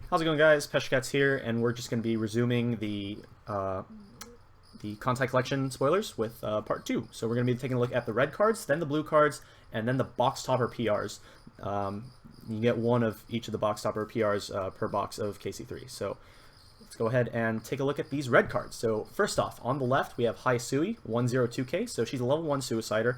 How's it going, guys? Peshkats here, and we're just going to be resuming the Kantai Collection spoilers with part 2. So we're going to be taking a look at the red cards, then the blue cards, and then the box topper PRs. You get one of each of the box topper PRs per box of KC3. So let's go ahead and take a look at these red cards. So first off, on the left, we have Hisui, 102K. So she's a level 1 Suicider.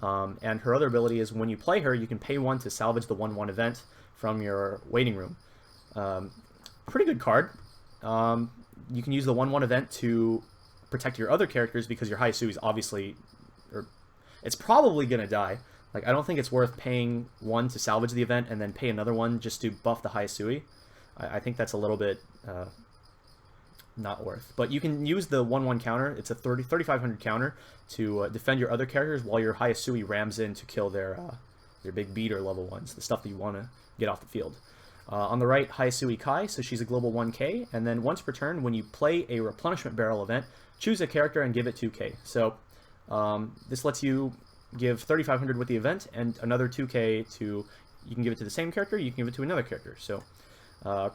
And her other ability is when you play her, you can pay 1 to salvage the 1/1 event from your waiting room. Pretty good card. You can use the 1/1 event to protect your other characters because your Hisui is obviously, or it's probably gonna die. Like, I don't think it's worth paying 1 to salvage the event and then pay another 1 just to buff the Hisui. I think that's a little bit not worth. But you can use the 1/1 counter. It's a 3,500 counter to defend your other characters while your Hisui rams in to kill their big beater level 1s, the stuff that you want to get off the field. On the right, Fubuki Kai, so she's a global 1K, and then once per turn, when you play a replenishment barrel event, choose a character and give it 2K. So this lets you give 3,500 with the event, and another 2K to, you can give it to the same character, you can give it to another character. So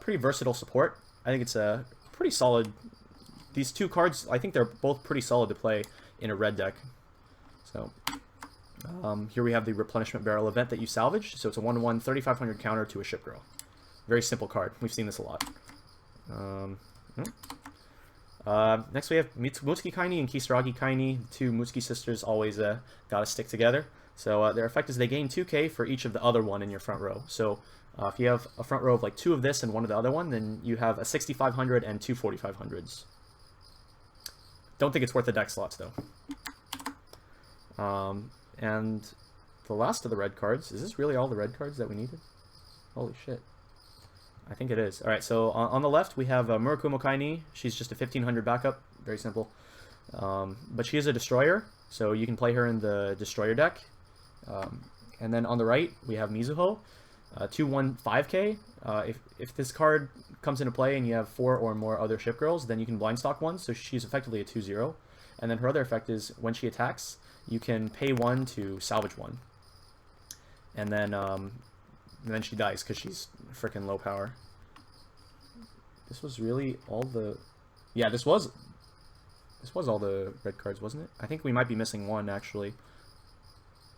pretty versatile support. I think it's a pretty solid, these two cards, I think they're both pretty solid to play in a red deck. So here we have the replenishment barrel event that you salvage, so it's a 1/1 3,500 counter to a ship girl. Very simple card. We've seen this a lot. Next we have Mutsuki Kaini and Kisaragi Kaini. The two Mutsuki sisters always gotta stick together. So their effect is they gain 2K for each of the other one in your front row. So if you have a front row of like 2 of this and 1 of the other one, then you have a 6,500 and 2 4,500s. Don't think it's worth the deck slots though. And the last of the red cards, is this really all the red cards that we needed? Holy shit. I think it is. Alright, so on the left we have Murasame Kai. She's just a 1,500 backup. Very simple. But she is a destroyer, so you can play her in the destroyer deck. And then on the right we have Mizuho, 2/1 5K. If this card comes into play and you have 4 or more other ship girls, then you can blind stock 1, so she's effectively a 2/0. And then her other effect is when she attacks, you can pay 1 to salvage 1. And then she dies because she's freaking low power. This was really all the... Yeah, this was all the red cards, wasn't it? I think we might be missing 1, actually.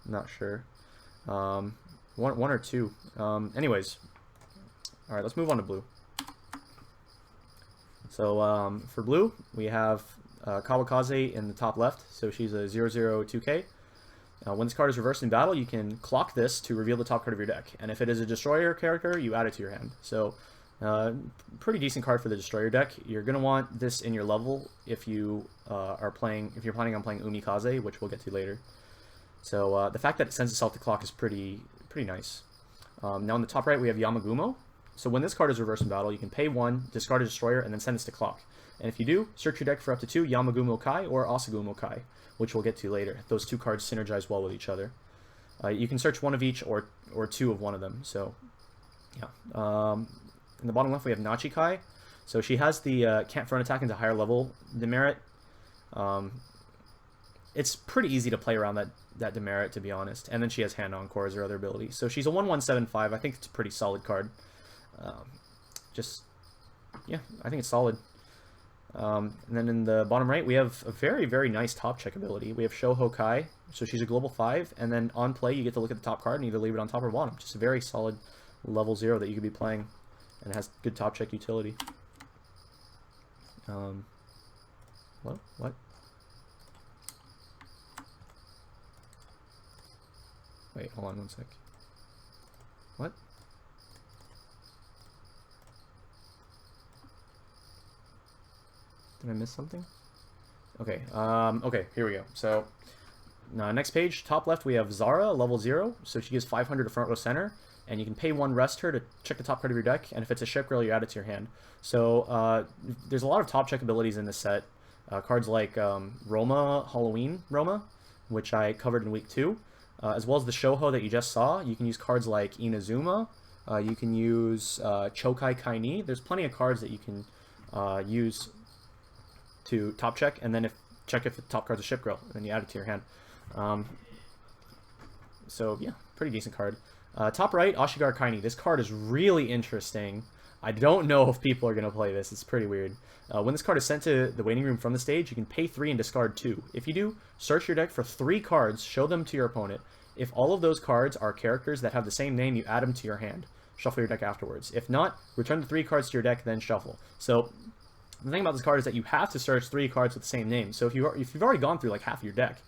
Not sure. One or 2. Anyways. Alright, let's move on to blue. So, for blue, we have Kawakaze in the top left. So she's a 0/0 2K. When this card is reversed in battle, you can clock this to reveal the top card of your deck. And if it is a destroyer character, you add it to your hand. So, pretty decent card for the destroyer deck. You're gonna want this in your level if you if you're planning on playing Umikaze, which we'll get to later. So the fact that it sends itself to clock is pretty nice. Now on the top right, we have Yamagumo. So when this card is reversed in battle, you can pay 1, discard a destroyer, and then send this to clock. And if you do, search your deck for up to 2 Yamagumo Kai or Asagumo Kai, which we'll get to later. Those two cards synergize well with each other. You can search 1 of each or 2 of one of them. So, yeah. In the bottom left, we have Nachi Kai. So she has the can't thrown attack into higher level demerit. It's pretty easy to play around that demerit, to be honest. And then she has Hand Encore as her other ability. So she's a 1/1 I think it's a pretty solid card. Yeah, I think it's solid. And then in the bottom right, we have a very nice top check ability. We have Shouho Kai, so she's a global 5, and then on play you get to look at the top card and either leave it on top or bottom. Just a very solid level 0 that you could be playing, and it has good top check utility. What? Wait, hold on one sec. What? Did I miss something? Okay, okay, here we go. So, next page, top left, we have Zara, level 0. So she gives 500 to front row center, and you can pay 1, rest her to check the top card of your deck, and if it's a ship girl, you add it to your hand. So, there's a lot of top check abilities in this set. Cards like Roma, Halloween Roma, which I covered in week 2, as well as the Shouho that you just saw. You can use cards like Inazuma, you can use Chokai Kaini. There's plenty of cards that you can use to top check, and then check if the top card's a ship girl, and then you add it to your hand. So yeah, pretty decent card. Top right, Ashigar Kaini. This card is really interesting. I don't know if people are going to play this. It's pretty weird. When this card is sent to the waiting room from the stage, you can pay 3 and discard 2. If you do, search your deck for 3 cards, show them to your opponent. If all of those cards are characters that have the same name, you add them to your hand. Shuffle your deck afterwards. If not, return the 3 cards to your deck, then shuffle. So the thing about this card is that you have to search 3 cards with the same name. So if you've already gone through like half of your deck,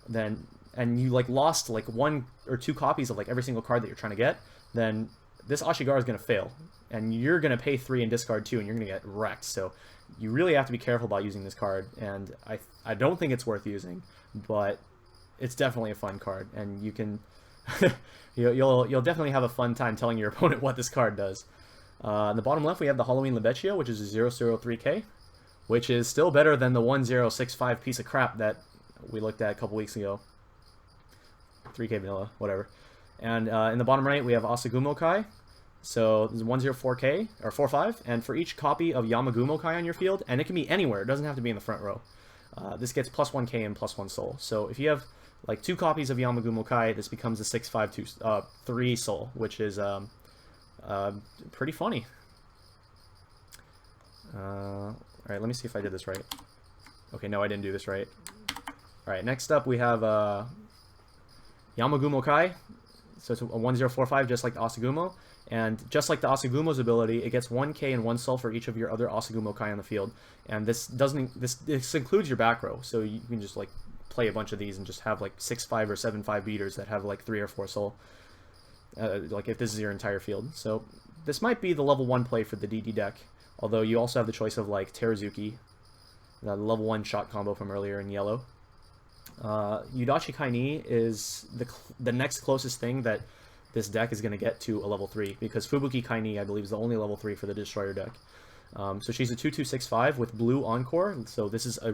then and you like lost like 1 or 2 copies of like every single card that you're trying to get, then this Ashigaru is going to fail, and you're going to pay 3 and discard 2, and you're going to get wrecked. So you really have to be careful about using this card, and I don't think it's worth using, but it's definitely a fun card, and you can you'll definitely have a fun time telling your opponent what this card does. In the bottom left, we have the Halloween Libeccio, which is a 003K, which is still better than the 1065 piece of crap that we looked at a couple weeks ago. 3K vanilla, whatever. And in the bottom right, we have Asagumo Kai. So this is 104K, or 45, and for each copy of Yamagumo Kai on your field, and it can be anywhere, it doesn't have to be in the front row, this gets plus 1K and plus 1 soul. So if you have like 2 copies of Yamagumo Kai, this becomes a 6/5 3 soul, which is pretty funny. Alright, let me see if I did this right. Okay, no, I didn't do this right. Alright, next up we have Yamagumo Kai. So it's a 1045, just like the Asagumo. And just like the Asagumo's ability, it gets 1K and 1 soul for each of your other Asagumo Kai on the field. And this includes your back row, so you can just like play a bunch of these and just have like 6/5 or 7/5 beaters that have like 3 or 4 soul. Like if this is your entire field. So this might be the level 1 play for the DD deck. Although you also have the choice of like Teruzuki, the level 1 shot combo from earlier in yellow. Yudachi Kaini is the next closest thing that this deck is going to get to a level 3, because Fubuki Kaini, I believe, is the only level 3 for the Destroyer deck. So she's a 2/2/6/5 with blue Encore, so this is a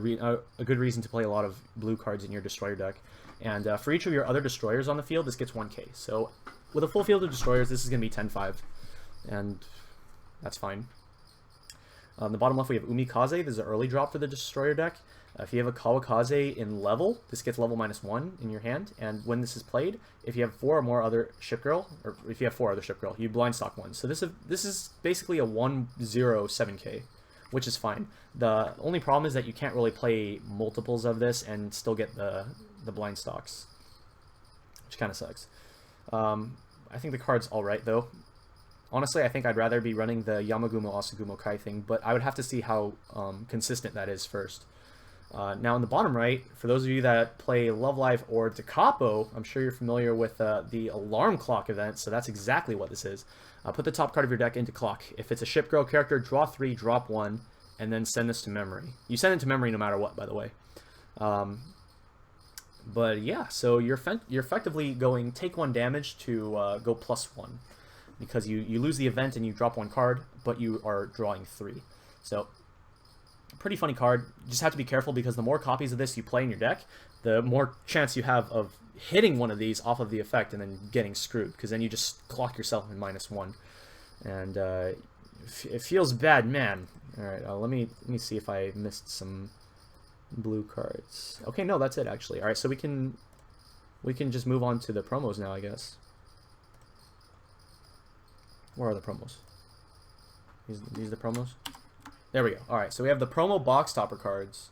good reason to play a lot of blue cards in your Destroyer deck. And for each of your other Destroyers on the field, this gets 1K. So with a full field of Destroyers, this is going to be 10/5, and that's fine. On the bottom left, we have Umikaze. This is an early drop for the Destroyer deck. If you have a Kawakaze in level, this gets level -1 in your hand, and when this is played, if you have 4 or more other Ship Girl, or if you have 4 other Ship Girl, you blind stock 1. So this is basically a 1/0/7K, which is fine. The only problem is that you can't really play multiples of this and still get the blind stocks, which kind of sucks. I think the card's alright, though. Honestly, I think I'd rather be running the Yamagumo Asagumo Kai thing, but I would have to see how consistent that is first. Now in the bottom right, for those of you that play Love Live or Da Capo, I'm sure you're familiar with the Alarm Clock event, so that's exactly what this is. Put the top card of your deck into Clock. If it's a Ship Girl character, draw 3, drop 1, and then send this to memory. You send it to memory no matter what, by the way. But yeah, so you're effectively going take 1 damage to go +1. Because you lose the event and you drop 1 card, but you are drawing 3. So pretty funny card. You just have to be careful, because the more copies of this you play in your deck, the more chance you have of hitting one of these off of the effect and then getting screwed, because then you just clock yourself in -1. And it feels bad, man. Alright, let me see if I missed some blue cards. Okay, no, that's it actually. Alright, so we can just move on to the promos now, I guess. Where are the promos? These are the promos? There we go. Alright, so we have the promo box topper cards.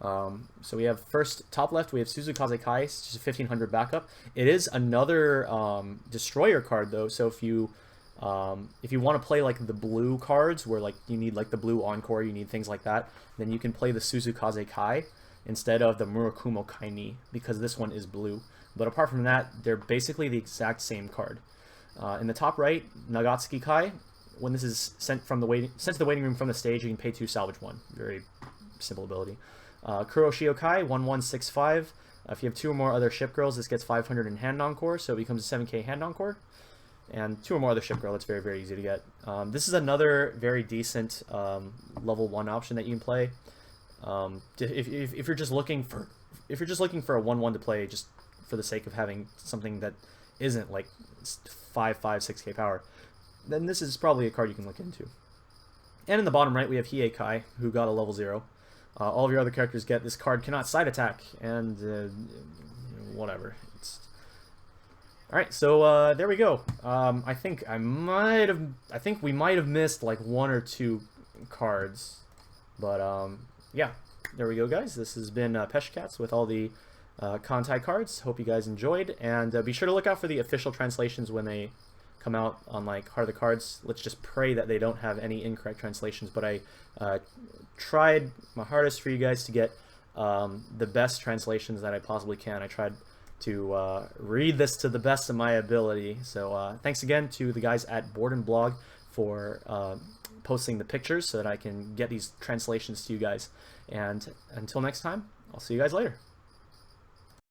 So we have first, top left, we have Isokaze Kai, just a 1500 backup. It is another Destroyer card, though, so if you want to play like the blue cards, where like you need like the blue Encore, you need things like that, then you can play the Isokaze Kai instead of the Murakumo Kaini, because this one is blue. But apart from that, they're basically the exact same card. In the top right, Nagatsuki Kai. When this is sent to the waiting room from the stage, you can pay 2, salvage 1. Very simple ability. Kuroshio Kai, 1165. If you have 2 or more other Ship Girls, this gets 500 in Hand Encore, so it becomes a 7K Hand Encore. And 2 or more other Ship Girl, it's very, very easy to get. This is another very decent level 1 option that you can play. If you're just looking for a 1/1 to play, just for the sake of having something that isn't like 5/5 6K power, then this is probably a card you can look into. And in the bottom right, we have Hiei Kai, who got a level 0. All of your other characters get this card cannot side attack, and whatever. All right, so there we go. I think we might have missed like one or two cards, but yeah, there we go, guys. This has been Peshcats with all the Kantai cards. Hope you guys enjoyed, and be sure to look out for the official translations when they come out on like Heart of the Cards. Let's just pray that they don't have any incorrect translations. But I tried my hardest for you guys to get the best translations that I possibly can. I tried to read this to the best of my ability. So thanks again to the guys at Board and Blog for posting the pictures so that I can get these translations to you guys. And until next time, I'll see you guys later.